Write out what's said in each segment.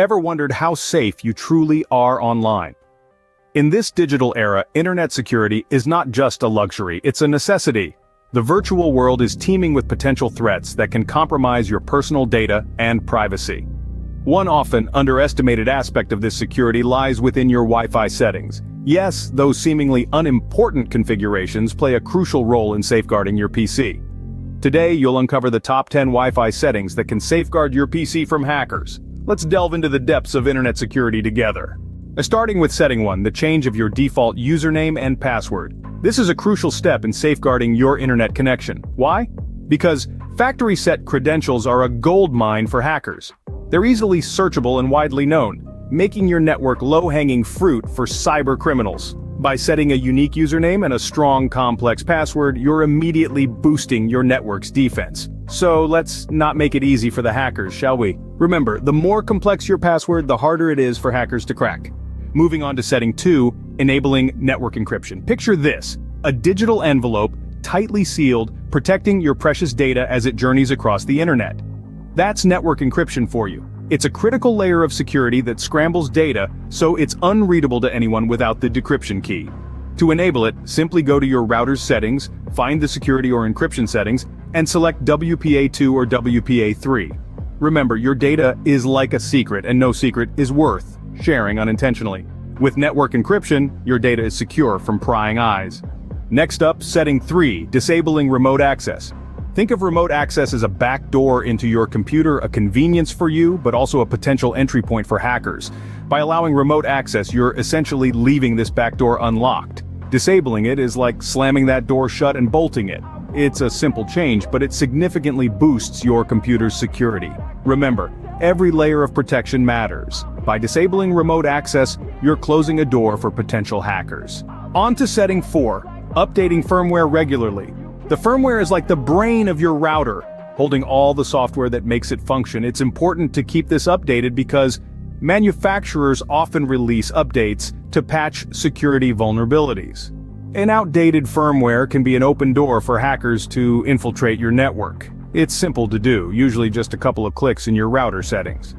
Ever wondered how safe you truly are online? In this digital era, internet security is not just a luxury, it's a necessity. The virtual world is teeming with potential threats that can compromise your personal data and privacy. One often underestimated aspect of this security lies within your Wi-Fi settings. Yes, those seemingly unimportant configurations play a crucial role in safeguarding your PC. Today, you'll uncover the top 10 Wi-Fi settings that can safeguard your PC from hackers. Let's delve into the depths of internet security together. Starting with setting 1, the change of your default username and password. This is a crucial step in safeguarding your internet connection. Why? Because factory-set credentials are a goldmine for hackers. They're easily searchable and widely known, making your network low-hanging fruit for cyber criminals. By setting a unique username and a strong, complex password, you're immediately boosting your network's defense. So let's not make it easy for the hackers, shall we? Remember, the more complex your password, the harder it is for hackers to crack. Moving on to setting 2, enabling network encryption. Picture this: a digital envelope, tightly sealed, protecting your precious data as it journeys across the internet. That's network encryption for you. It's a critical layer of security that scrambles data so it's unreadable to anyone without the decryption key. To enable it, simply go to your router's settings, find the security or encryption settings, and select WPA2 or WPA3. Remember, your data is like a secret, and no secret is worth sharing unintentionally. With network encryption, your data is secure from prying eyes. Next up, setting 3, disabling remote access. Think of remote access as a backdoor into your computer, a convenience for you, but also a potential entry point for hackers. By allowing remote access, you're essentially leaving this backdoor unlocked. Disabling it is like slamming that door shut and bolting it. It's a simple change, but it significantly boosts your computer's security. Remember, every layer of protection matters. By disabling remote access, you're closing a door for potential hackers. On to setting 4, updating firmware regularly. The firmware is like the brain of your router, holding all the software that makes it function. It's important to keep this updated because manufacturers often release updates to patch security vulnerabilities. An outdated firmware can be an open door for hackers to infiltrate your network. It's simple to do, usually just a couple of clicks in your router settings.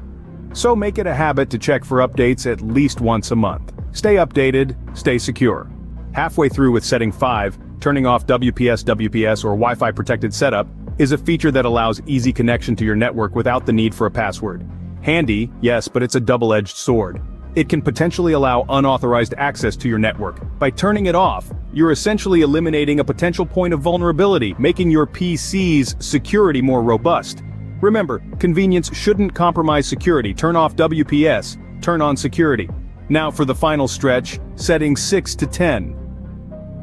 So make it a habit to check for updates at least once a month. Stay updated, stay secure. Halfway through with setting 5, turning off WPS or Wi-Fi protected setup is a feature that allows easy connection to your network without the need for a password. Handy, yes, but it's a double-edged sword. It can potentially allow unauthorized access to your network. By turning it off, you're essentially eliminating a potential point of vulnerability, making your PC's security more robust. Remember, convenience shouldn't compromise security. Turn off WPS, turn on security. Now for the final stretch, settings 6 to 10.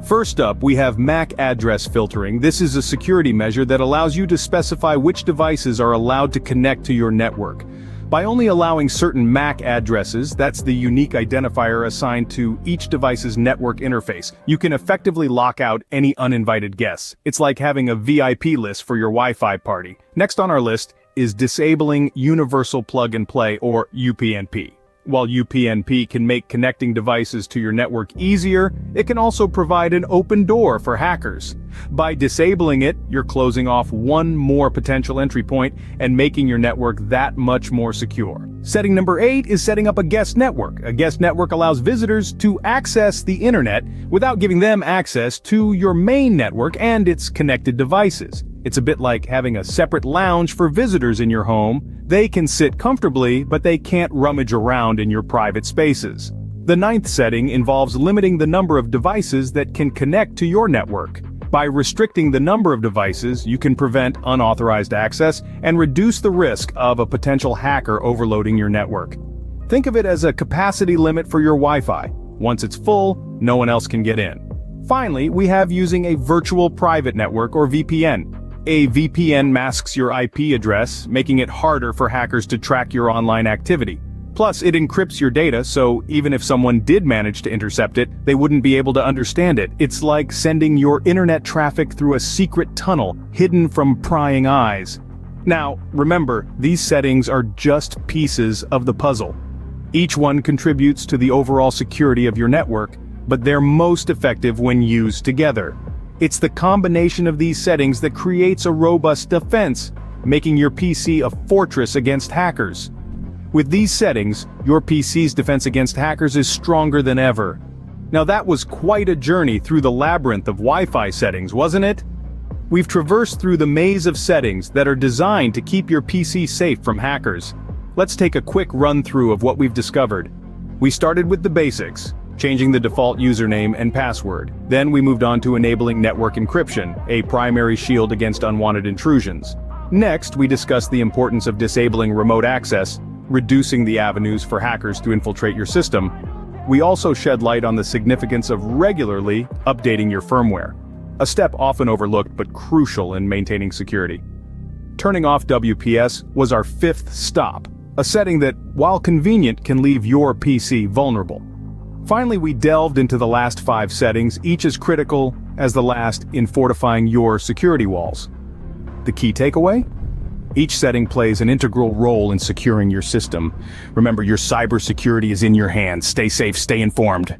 First up, we have MAC address filtering. This is a security measure that allows you to specify which devices are allowed to connect to your network. By only allowing certain MAC addresses, that's the unique identifier assigned to each device's network interface, you can effectively lock out any uninvited guests. It's like having a VIP list for your Wi-Fi party. Next on our list is disabling Universal Plug and Play, or UPnP. While UPnP can make connecting devices to your network easier, it can also provide an open door for hackers. By disabling it, you're closing off one more potential entry point and making your network that much more secure. Setting number 8 is setting up a guest network. A guest network allows visitors to access the internet without giving them access to your main network and its connected devices. It's a bit like having a separate lounge for visitors in your home. They can sit comfortably, but they can't rummage around in your private spaces. The 9th setting involves limiting the number of devices that can connect to your network. By restricting the number of devices, you can prevent unauthorized access and reduce the risk of a potential hacker overloading your network. Think of it as a capacity limit for your Wi-Fi. Once it's full, no one else can get in. Finally, we have using a virtual private network, or VPN. A VPN masks your IP address, making it harder for hackers to track your online activity. Plus, it encrypts your data, so even if someone did manage to intercept it, they wouldn't be able to understand it. It's like sending your internet traffic through a secret tunnel, hidden from prying eyes. Now, remember, these settings are just pieces of the puzzle. Each one contributes to the overall security of your network, but they're most effective when used together. It's the combination of these settings that creates a robust defense, making your PC a fortress against hackers. With these settings, your PC's defense against hackers is stronger than ever. Now that was quite a journey through the labyrinth of Wi-Fi settings, wasn't it? We've traversed through the maze of settings that are designed to keep your PC safe from hackers. Let's take a quick run-through of what we've discovered. We started with the basics, changing the default username and password. Then we moved on to enabling network encryption, a primary shield against unwanted intrusions. Next, we discussed the importance of disabling remote access, reducing the avenues for hackers to infiltrate your system. We also shed light on the significance of regularly updating your firmware, a step often overlooked but crucial in maintaining security. Turning off WPS was our fifth stop, a setting that, while convenient, can leave your PC vulnerable. Finally, we delved into the last 5 settings, each as critical as the last in fortifying your security walls. The key takeaway? Each setting plays an integral role in securing your system. Remember, your cybersecurity is in your hands. Stay safe, stay informed.